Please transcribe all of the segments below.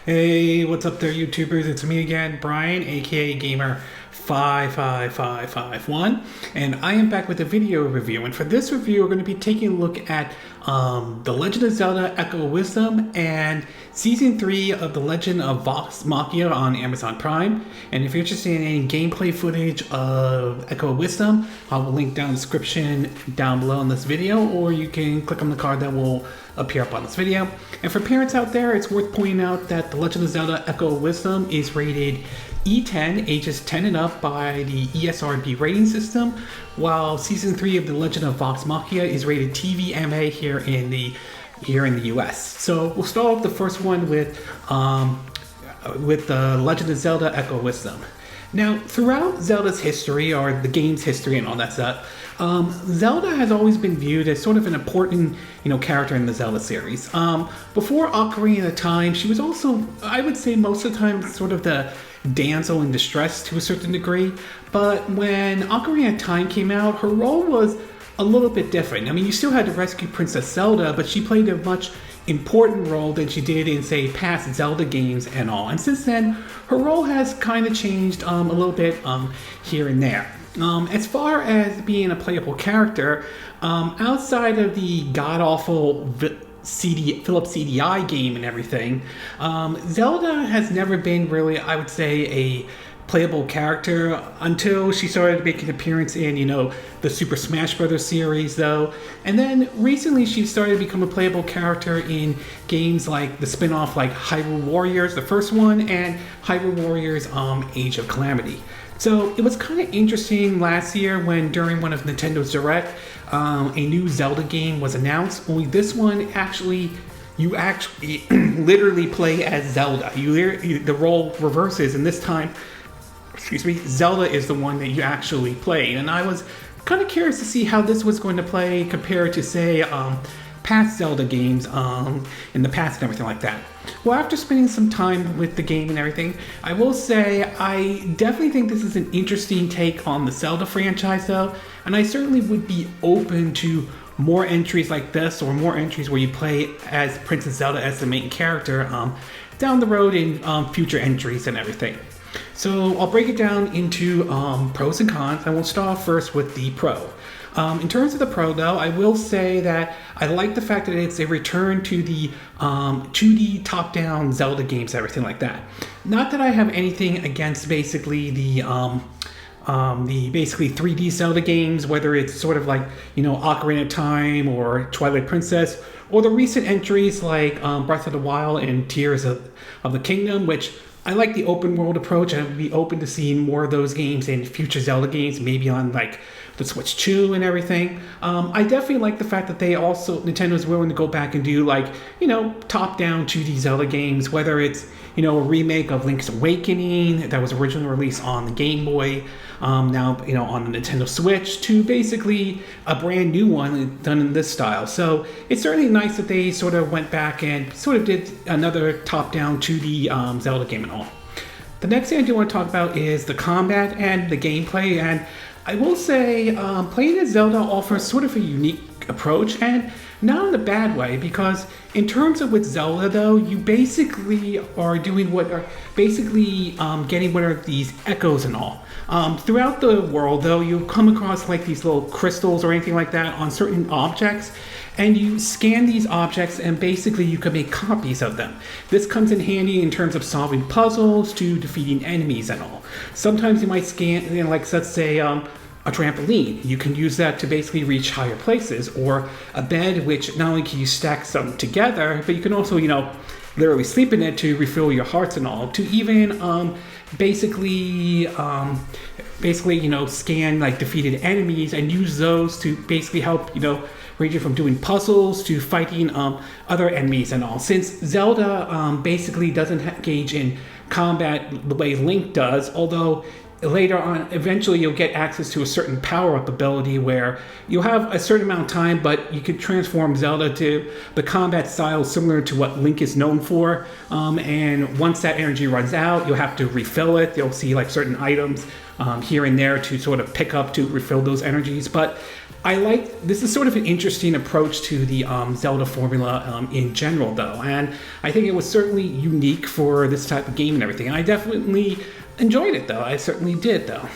Hey, what's up there, YouTubers? It's me again, Brian, aka Gamer 55551, and I am back with a video review. And for this review, we're going to be taking a look at The Legend of Zelda: Echo of Wisdom and Season 3 of The Legend of Vox Machina on Amazon Prime. And if you're interested in any gameplay footage of Echo of Wisdom, I will link down in the description down below in this video, or you can click on the card that will appear up on this video. And for parents out there, it's worth pointing out that The Legend of Zelda: Echo of Wisdom is rated E10, ages 10 and up, by the ESRB rating system, while Season 3 of The Legend of Vox Machina is rated TVMA here in the US. So we'll start off the first one with The Legend of Zelda: Echo of Wisdom. Now, throughout Zelda's history, or the game's history and all that stuff, Zelda has always been viewed as sort of an important, character in the Zelda series. Before Ocarina of Time, she was also, I would say most of the time, sort of the damsel in distress to a certain degree. But when Ocarina of Time came out, her role was a little bit different. I mean, you still had to rescue Princess Zelda, but she played a much important role than she did in, say, past Zelda games and all. And since then, her role has kind of changed a little bit here and there. As far as being a playable character, outside of the god-awful Philips CDI game and everything, Zelda has never been really, I would say, a playable character until she started making an appearance in, the Super Smash Bros. Series, though. And then recently she started to become a playable character in games like the spin-off like Hyrule Warriors, the first one, and Hyrule Warriors Age of Calamity. So it was kind of interesting last year when during one of Nintendo's Direct, a new Zelda game was announced. Only this one you actually literally play as Zelda. The role reverses, and this time, Zelda is the one that you actually play. And I was kind of curious to see how this was going to play compared to, say, past Zelda games in the past and everything like that. Well, after spending some time with the game and everything, I will say I definitely think this is an interesting take on the Zelda franchise, though, and I certainly would be open to more entries like this, or more entries where you play as Princess Zelda as the main character down the road in future entries and everything. So I'll break it down into pros and cons, and we'll start off first with the pro. In terms of the pro, though, I will say that I like the fact that it's a return to the 2D top-down Zelda games, everything like that. Not that I have anything against basically the basically 3D Zelda games, whether it's sort of like, Ocarina of Time or Twilight Princess, or the recent entries like Breath of the Wild and Tears of the Kingdom, which I like the open world approach. I would be open to seeing more of those games in future Zelda games, maybe on like the Switch 2 and everything. I definitely like the fact that Nintendo's willing to go back and do like, top-down 2D Zelda games, whether it's, a remake of Link's Awakening that was originally released on the Game Boy, now, on the Nintendo Switch, to basically a brand new one done in this style. So it's certainly nice that they sort of went back and sort of did another top-down 2D Zelda game and all. The next thing I do want to talk about is the combat and the gameplay, and I will say playing as Zelda offers sort of a unique approach, and not in a bad way, because in terms of with Zelda, though, you basically are doing getting what are these echoes and all. Throughout the world, though, you come across like these little crystals or anything like that on certain objects, and you scan these objects, and basically you can make copies of them. This comes in handy in terms of solving puzzles to defeating enemies and all. Sometimes you might scan, like, let's say, a trampoline. You can use that to basically reach higher places, or a bed, which not only can you stack some together, but you can also, literally sleep in it to refill your hearts and all, to even basically scan like defeated enemies and use those to basically help, ranging from doing puzzles to fighting other enemies and all. Since Zelda basically doesn't engage in combat the way Link does, although later on, eventually you'll get access to a certain power-up ability where you'll have a certain amount of time, but you could transform Zelda to the combat style similar to what Link is known for. And once that energy runs out, you'll have to refill it. You'll see like certain items here and there to sort of pick up to refill those energies. But this is sort of an interesting approach to the Zelda formula in general, though. And I think it was certainly unique for this type of game and everything. And I definitely enjoyed it, though. I certainly did, though.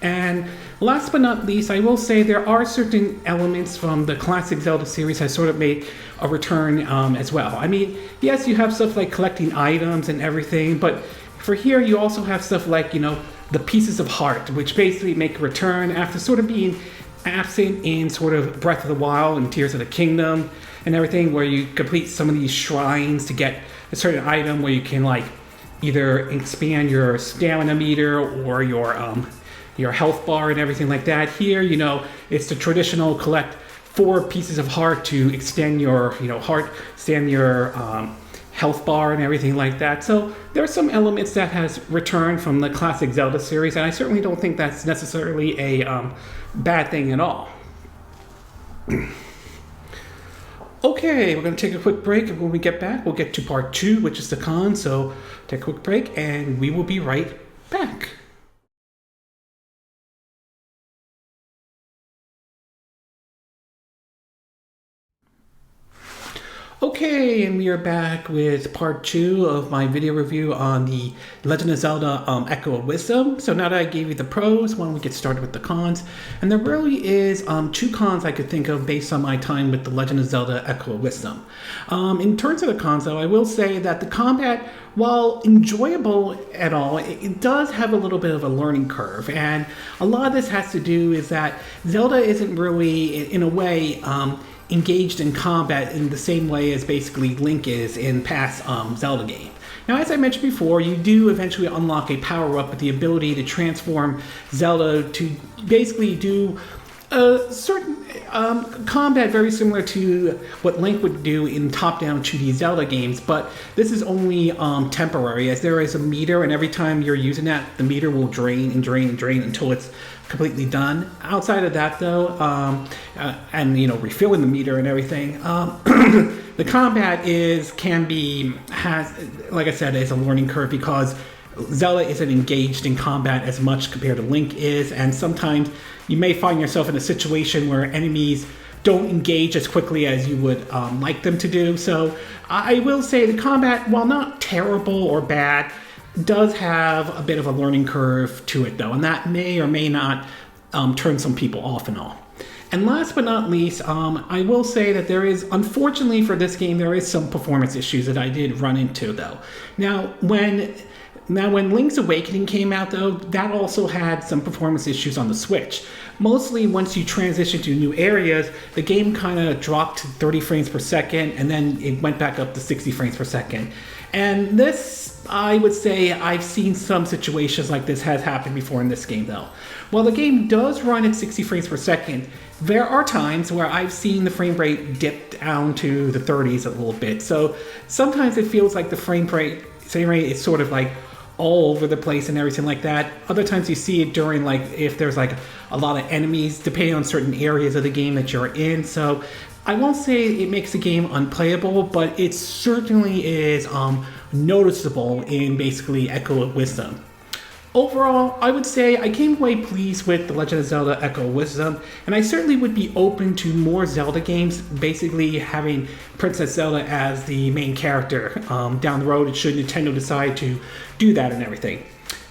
And last but not least, I will say there are certain elements from the classic Zelda series that sort of made a return as well. I mean, yes, you have stuff like collecting items and everything, but for here you also have stuff like, the pieces of heart, which basically make a return after sort of being absent in sort of Breath of the Wild and Tears of the Kingdom and everything, where you complete some of these shrines to get a certain item where you can like either expand your stamina meter or your health bar and everything like that. Here, it's the traditional collect 4 pieces of heart to extend your health bar and everything like that. So there are some elements that has returned from the classic Zelda series, and I certainly don't think that's necessarily a bad thing at all. Okay, we're going to take a quick break, and when we get back, we'll get to part 2, which is the con. So take a quick break, and we will be right back. Okay, and we are back with part 2 of my video review on the Legend of Zelda Echo of Wisdom. So now that I gave you the pros, why don't we get started with the cons? And there really is 2 cons I could think of based on my time with the Legend of Zelda Echo of Wisdom. In terms of the cons, though, I will say that the combat, while enjoyable at all, it does have a little bit of a learning curve. And a lot of this has to do is that Zelda isn't really, in a way, engaged in combat in the same way as basically Link is in past Zelda games. Now, as I mentioned before, you do eventually unlock a power-up with the ability to transform Zelda to basically do a certain combat very similar to what Link would do in top-down 2D Zelda games, but this is only temporary, as there is a meter, and every time you're using that, the meter will drain and drain and drain until it's completely done. Outside of that, though, and refilling the meter and everything, the combat has, like I said, is a learning curve because Zelda isn't engaged in combat as much compared to Link is, and sometimes you may find yourself in a situation where enemies don't engage as quickly as you would like them to do. So I will say the combat, while not terrible or bad, does have a bit of a learning curve to it, though, and that may or may not turn some people off and all. And last but not least, I will say that there is, unfortunately for this game, there is some performance issues that I did run into, though. Now, when Link's Awakening came out, though, that also had some performance issues on the Switch. Mostly once you transition to new areas, the game kind of dropped to 30 frames per second, and then it went back up to 60 frames per second. And this, I would say, I've seen some situations like this has happened before in this game, though. While the game does run at 60 frames per second, there are times where I've seen the frame rate dip down to the 30s a little bit. So sometimes it feels like the frame rate is sort of like all over the place and everything like that. Other times you see it during, like, if there's like a lot of enemies, depending on certain areas of the game that you're in. So I won't say it makes the game unplayable, but it certainly is noticeable in basically Echo of Wisdom. Overall, I would say I came away pleased with The Legend of Zelda Echo of Wisdom, and I certainly would be open to more Zelda games, basically having Princess Zelda as the main character down the road, should Nintendo decide to do that and everything.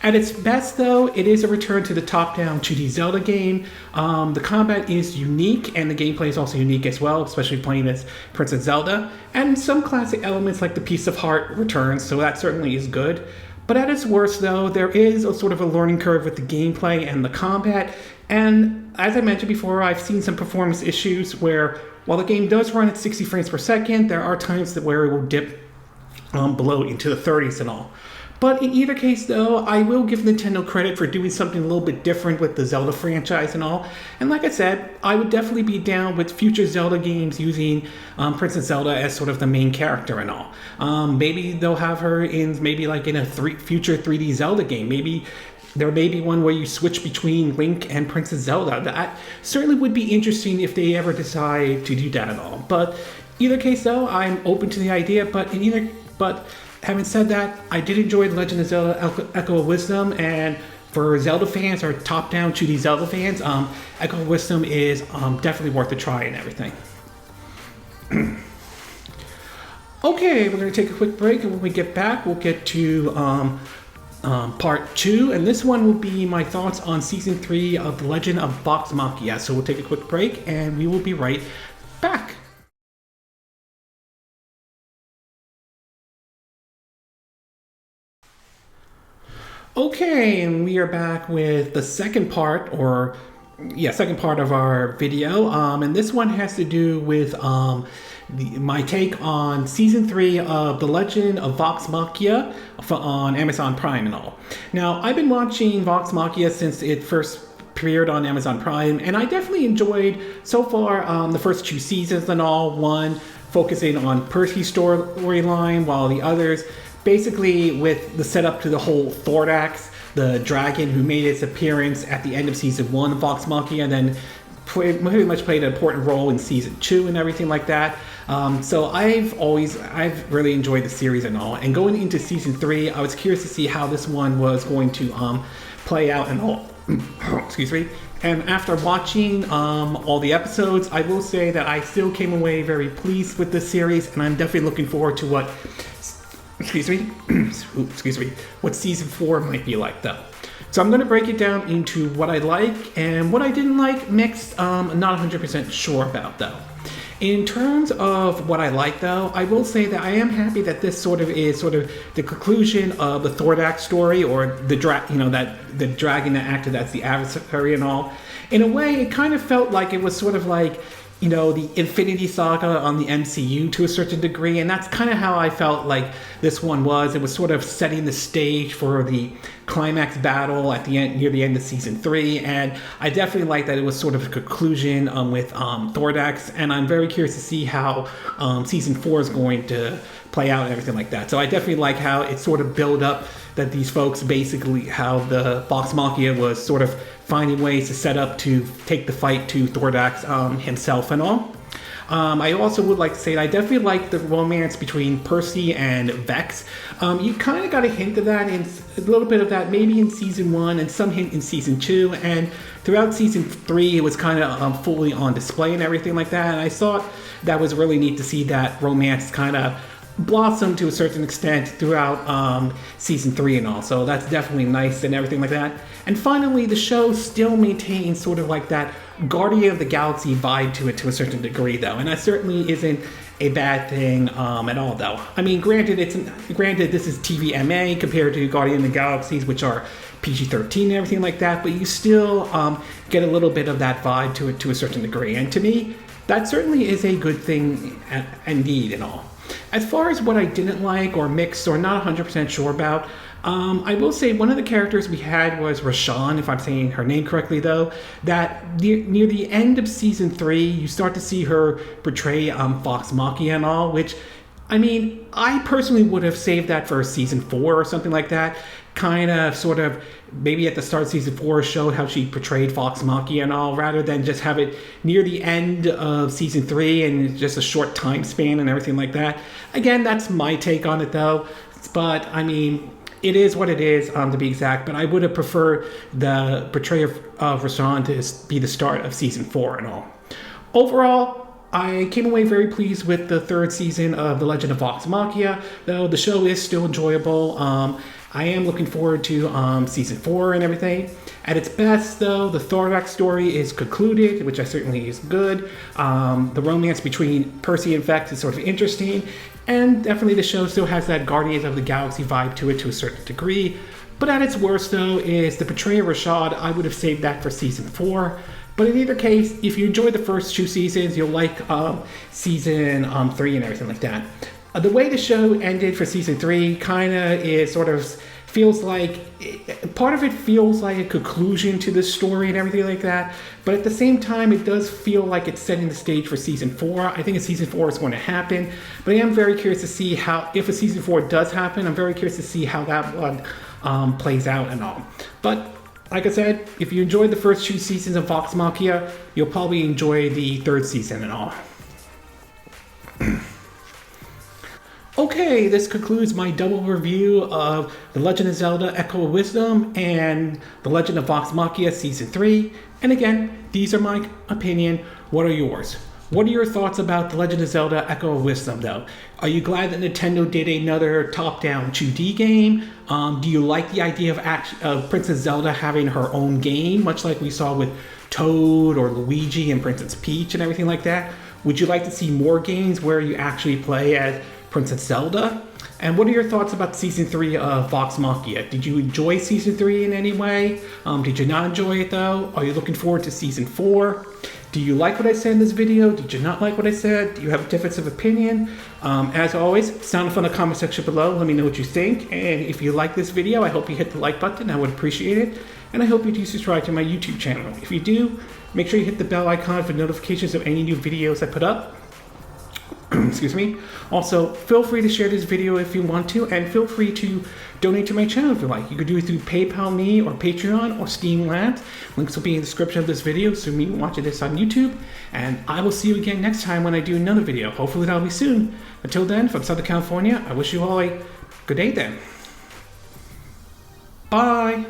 At its best, though, it is a return to the top-down 2D Zelda game. The combat is unique, and the gameplay is also unique as well, especially playing as Princess Zelda. And some classic elements like the Piece of Heart returns, so that certainly is good. But at its worst, though, there is a sort of a learning curve with the gameplay and the combat. And as I mentioned before, I've seen some performance issues where, while the game does run at 60 frames per second, there are times where it will dip below into the 30s and all. But in either case, though, I will give Nintendo credit for doing something a little bit different with the Zelda franchise and all. And like I said, I would definitely be down with future Zelda games using Princess Zelda as sort of the main character and all. Maybe they'll have her in a future 3D Zelda game. Maybe there may be one where you switch between Link and Princess Zelda. That certainly would be interesting if they ever decide to do that at all. But either case, though, I'm open to the idea. But having said that, I did enjoy The Legend of Zelda: Echo of Wisdom, and for Zelda fans or top-down 2D Zelda fans, Echo of Wisdom is definitely worth a try and everything. Okay, we're going to take a quick break, and when we get back, we'll get to part 2, and this one will be my thoughts on Season 3 of The Legend of Vox Machina. So we'll take a quick break, and we will be right back. Okay, and we are back with the second part of our video, and this one has to do with my take on Season 3 of The Legend of Vox Machina on Amazon Prime and all. Now, I've been watching Vox Machina since it first premiered on Amazon Prime, and I definitely enjoyed, so far, the first 2 seasons and all. One focusing on Percy's storyline, while the others basically with the setup to the whole Thordak, the dragon who made its appearance at the end of Season 1 of Vox Machina, and then pretty much played an important role in Season 2 and everything like that. So I've really enjoyed the series and all. And going into Season 3, I was curious to see how this one was going to play out and all. Excuse me. And after watching all the episodes, I will say that I still came away very pleased with the series, and I'm definitely looking forward to what what Season 4 might be like, though. So I'm going to break it down into what I like and what I didn't like, mixed. I'm not 100% sure about, though. In terms of what I like, though, I will say that I am happy that this is the conclusion of the Thordak story, or the dragon that acted as the adversary and all. In a way, it kind of felt like it was sort of like, the Infinity Saga on the MCU to a certain degree, and that's kind of how I felt like this one was. It was sort of setting the stage for the climax battle at the end, near the end of Season 3, and I definitely like that it was sort of a conclusion with Thordak, and I'm very curious to see how Season 4 is going to play out and everything like that. So I definitely like how it sort of built up that these folks basically, how the Vox Machina was sort of finding ways to set up to take the fight to Thordak himself and all. I also would like to say that I definitely like the romance between Percy and Vex. You kind of got a hint of that, a little bit of that maybe in Season 1 and some hint in Season 2, and throughout Season 3 it was kind of fully on display and everything like that, and I thought that was really neat to see that romance kind of blossom to a certain extent throughout Season 3 and all. So that's definitely nice and everything like that. And finally, the show still maintains sort of like that Guardian of the Galaxy vibe to it to a certain degree, though. And that certainly isn't a bad thing at all, though. I mean, granted, this is TVMA compared to Guardian of the Galaxies, which are PG-13 and everything like that, but you still get a little bit of that vibe to it to a certain degree. And to me, that certainly is a good thing indeed and all. As far as what I didn't like or mixed or not 100% sure about, I will say one of the characters we had was Raishan, if I'm saying her name correctly, though, that near the end of Season 3, you start to see her portray Vox Machina and all, which, I mean, I personally would have saved that for Season 4 or something like that. Kind of, sort of, maybe at the start of Season 4 showed how she portrayed Vox Machina and all, rather than just have it near the end of Season 3 and just a short time span and everything like that. Again, that's my take on it, though. But, I mean, it is what it is, to be exact, but I would have preferred the portrayal of Raishan to be the start of Season 4 and all. Overall, I came away very pleased with the 3rd season of The Legend of Vox Machina, though the show is still enjoyable. I am looking forward to Season 4 and everything. At its best, though, the Thordak story is concluded, which I certainly is good. The romance between Percy and Vex is sort of interesting, and definitely the show still has that Guardians of the Galaxy vibe to it to a certain degree. But at its worst, though, is the portrayal of Rashad. I would have saved that for Season 4. But in either case, if you enjoyed the first 2 seasons, you'll like Season 3 and everything like that. The way the show ended for Season 3 kind of is sort of feels like, part of it feels like a conclusion to the story and everything like that, but at the same time it does feel like it's setting the stage for Season 4. I think a Season 4 is going to happen, but I am very curious to see how, if a Season 4 does happen, I'm very curious to see how that one plays out and all. But like I said, if you enjoyed the first 2 seasons of Vox Machina, you'll probably enjoy the 3rd season and all. Okay, this concludes my double review of The Legend of Zelda Echo of Wisdom and The Legend of Vox Machina Season 3. And again, these are my opinion. What are yours? What are your thoughts about The Legend of Zelda Echo of Wisdom, though? Are you glad that Nintendo did another top-down 2D game? Do you like the idea of Princess Zelda having her own game, much like we saw with Toad or Luigi and Princess Peach and everything like that? Would you like to see more games where you actually play as Princess Zelda? And what are your thoughts about Season 3 of Vox Machina? Did you enjoy Season 3 in any way? Did you not enjoy it, though? Are you looking forward to Season 4? Do you like what I said in this video? Did you not like what I said? Do you have a difference of opinion? As always, sound off in the comment section below. Let me know what you think. And if you like this video, I hope you hit the like button. I would appreciate it. And I hope you do subscribe to my YouTube channel. If you do, make sure you hit the bell icon for notifications of any new videos I put up. Excuse me. Also, feel free to share this video if you want to, and feel free to donate to my channel if you like. You could do it through PayPal Me or Patreon or Steam Labs. Links will be in the description of this video, so me watching this on YouTube. And I will see you again next time when I do another video. Hopefully that'll be soon. Until then, from Southern California, I wish you all a good day then. Bye.